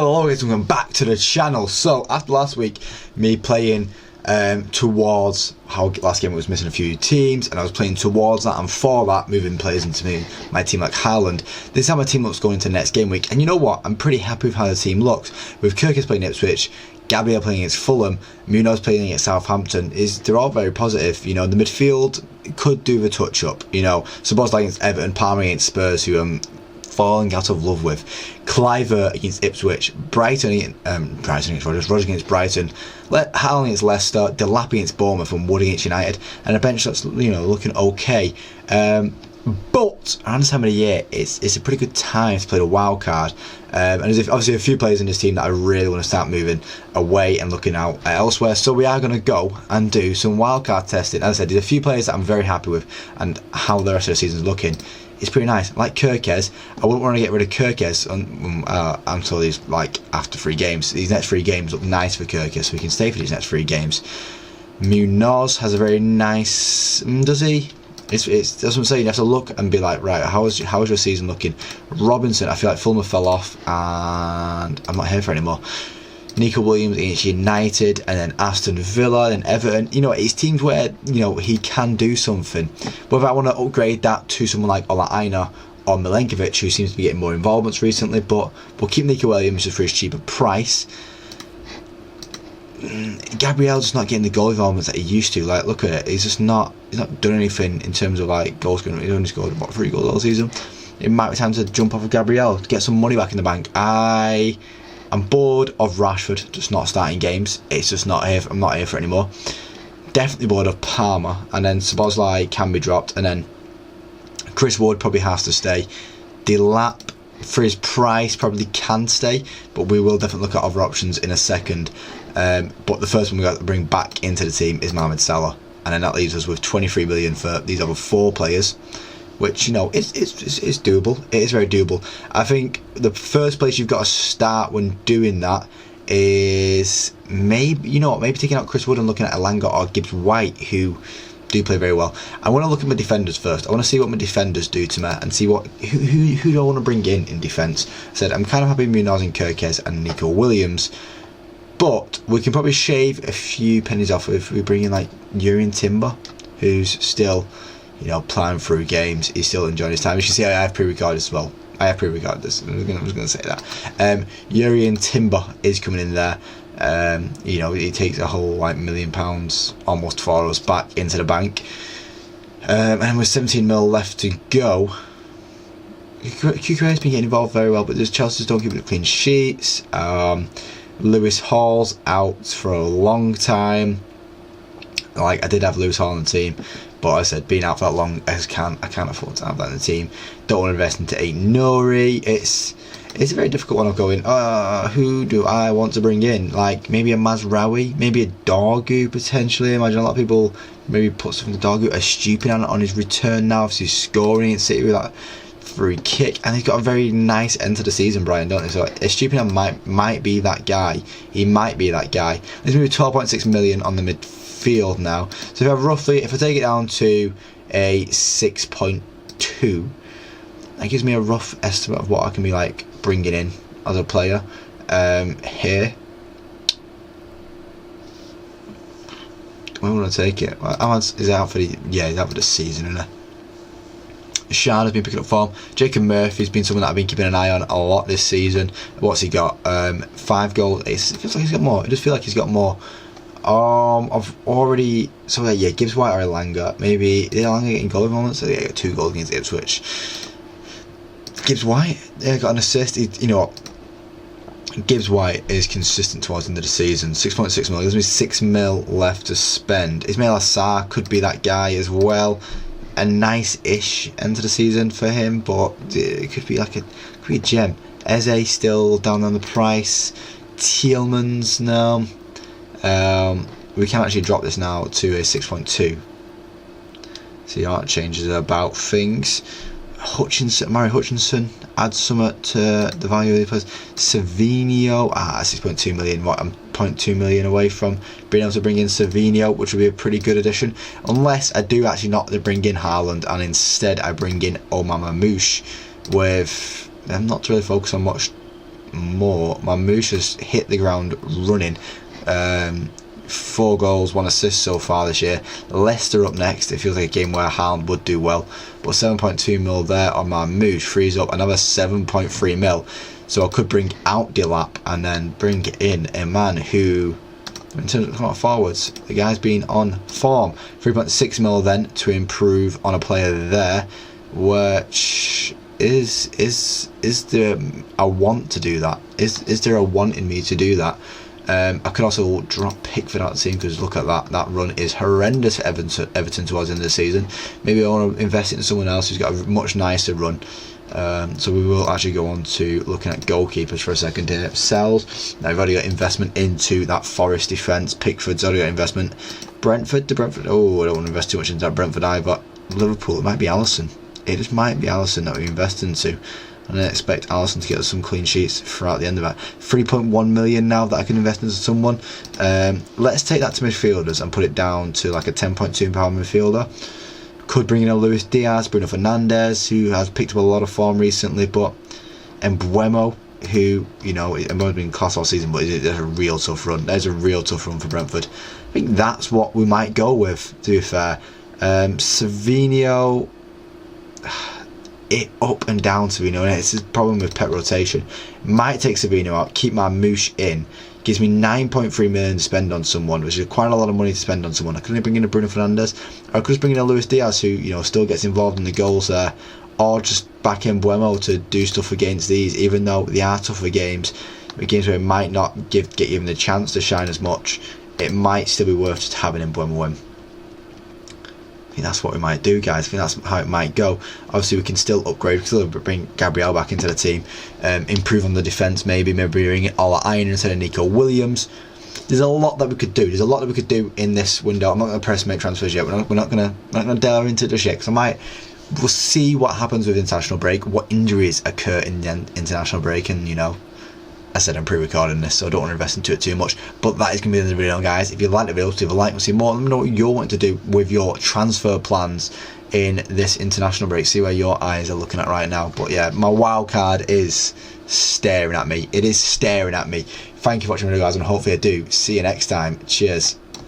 Hello guys, welcome back to the channel. So after last week, me playing towards how last game I was missing a few teams, and I was playing towards that and for that, moving players into my team like Haaland. This is how my team looks going into next game week, and you know what? I'm pretty happy with how the team looks. With Kirkis playing Ipswich, Gabriel playing against Fulham, Munoz playing against Southampton. They're all very positive. You know, the midfield could do the touch up. You know, suppose like against Everton, Palmer against Spurs, who I'm falling out of love with. Cliver against Ipswich, Brighton against Rodgers against Brighton, Haaland against Leicester, Delap against Bournemouth, and Wood against United, and a bench that's, you know, looking okay. But around this time of the year, it's a pretty good time to play the wild card. And there's obviously a few players in this team that I really want to start moving away and looking out elsewhere. So we are going to go and do some wildcard testing. As I said, there's a few players that I'm very happy with and how the rest of the season is looking. It's pretty nice. Like Kirkes, I wouldn't want to get rid of Kirkes until these, like, after 3 games. These next 3 games look nice for Kirkes, so we can stay for these next 3 games. Munoz has a very nice... does he? That's what I'm saying. You have to look and be like, right, how is your season looking? Robinson, I feel like Fulham fell off, and I'm not here for anymore. Nico Williams against United, and then Aston Villa, and Everton. You know, it's teams where, you know, he can do something. Whether I want to upgrade that to someone like Ola Aina or Milenkovic, who seems to be getting more involvements recently, but we'll keep Nico Williams just for his cheaper price. Gabriel just not getting the goal involvements that he used to. Like, look at it. He's not done anything in terms of like goals. He's only scored about 3 goals all season. It might be time to jump off of Gabriel to get some money back in the bank. I'm bored of Rashford just not starting games. It's just not here. I'm not here for it anymore. Definitely bored of Palmer, and then Szoboszlai can be dropped, and then Chris Wood probably has to stay. Delap, for his price, probably can stay, but we will definitely look at other options in a second. But the first one we got to bring back into the team is Mohamed Salah, and then that leaves us with 23 million for these other 4 players. Which, you know, it's doable. It is very doable. I think the first place you've got to start when doing that is maybe, you know what, maybe taking out Chris Wood and looking at Elanga or Gibbs White, who do play very well. I want to look at my defenders first. I want to see what my defenders do to me and see who do I want to bring in defence. I said I'm kind of happy with Munoz and Kirkes and Nico Williams, but we can probably shave a few pennies off if we bring in like Jurrien Timber, who's still, you know, playing through games. He's still enjoying his time. You can see I have pre-recorded as well. I have pre-recorded this. I was going to say that. Jurrien Timber is coming in there. You know, he takes a whole like £1 million almost for us back into the bank. And with 17 mil left to go, Cucure's been getting involved very well, but there's Chelsea's don't keep it clean sheets. Lewis Hall's out for a long time. Like, I did have Lewis Hall on the team, but I said being out for that long, I can't afford to have that in the team. Don't want to invest into Nori. It's a very difficult one of going, who do I want to bring in? Like, maybe a Mazraoui, maybe a Dorgu potentially. I imagine a lot of people maybe put something to Dorgu. A stupid on his return now, obviously scoring in City with that free kick, and he's got a very nice end to the season, Brian, don't he? So a stupid might be that guy. He might be that guy. There's maybe 12.6 million on the midfield now. So if I take it down to a 6.2, that gives me a rough estimate of what I can be like bringing in as a player here. When will I take it? Is it out for he's out for the season, isn't it? Sean has been picking up form. Jacob Murphy's been someone that I've been keeping an eye on a lot this season. What's he got? 5 goals. It feels like he's got more. It does feel like he's got more. I've already... So yeah, Gibbs White or Elanga. Maybe... Is Elanga getting goal moments? So yeah, he got 2 goals against Ipswich. Gibbs White, yeah, got an assist. You know what? Gibbs White is consistent towards the end of the season. 6.6 mil. There's only 6 mil left to spend. Ismail Assar could be that guy as well. A nice-ish end to the season for him, but it could be like a gem. Eze still down on the price. Tielemans now. We can actually drop this now to a 6.2. See how that changes about things. Murray Hutchinson adds something to the value of the players. Savinho, 6.2 million. What, I'm 0.2 million away from being able to bring in Savinho, which would be a pretty good addition. Unless I do actually not bring in Haaland, and instead I bring in Omar Mamouche with... I'm not really focused on much more. My Moose has hit the ground running. 4 goals, 1 assist so far this year. Leicester up next. It feels like a game where Haaland would do well. But 7.2 mil there on my Moose frees up another 7.3 mil. So I could bring out Delap and then bring in a man who, in terms of forwards, the guy's been on form. 3.6 mil then to improve on a player there, which is there a want to do that? Is there a want in me to do that? I could also drop Pickford out of the team because look at that run is horrendous for Everton towards the end of the season. Maybe I want to invest it in someone else who's got a much nicer run. So we will actually go on to looking at goalkeepers for a second here. Sells. Now I've already got investment into that Forest defence. Pickford's already got investment. Brentford. Oh, I don't want to invest too much into that Brentford either. Liverpool, it might be Alisson. It just might be Alisson that we invest into. And I expect Alisson to get us some clean sheets throughout the end of that. 3.1 million now that I can invest into someone. Let's take that to midfielders and put it down to like a 10.2 pound midfielder. Could bring in a Luis Diaz, Bruno Fernandes, who has picked up a lot of form recently, but Mbeumo, who, you know, Mbeumo's been class all season, but there's a real tough run. There's a real tough run for Brentford. I think that's what we might go with, to be fair. Savinho, it up and down Savinho, and it's a problem with pet rotation. Might take Savinho out, keep my Moosh in. Gives me 9.3 million to spend on someone, which is quite a lot of money to spend on someone. I could bring in a Bruno Fernandes, or I could just bring in a Luis Diaz, who, you know, still gets involved in the goals there, or just back in Mbeumo to do stuff against these, even though they are tougher games where it might not get given the chance to shine as much. It might still be worth just having Mbeumo in. I think that's what we might do, guys. I think that's how it might go. Obviously, we can still upgrade. We can still bring Gabriel back into the team, improve on the defence. Maybe bring it all at Iron instead of Nico Williams. There's a lot that we could do. There's a lot that we could do in this window. I'm not going to press make transfers yet. We're not going to delve into it just yet, because we'll see what happens with international break, what injuries occur in the international break, and, you know, I said I'm pre-recording this, so I don't want to invest into it too much. But that is going to be the end of the video, guys. If you like the video, leave a like and see more. Let me know what you're wanting to do with your transfer plans in this international break. See where your eyes are looking at right now. But yeah, my wild card is staring at me. It is staring at me. Thank you for watching the video, guys, and hopefully I do see you next time. Cheers.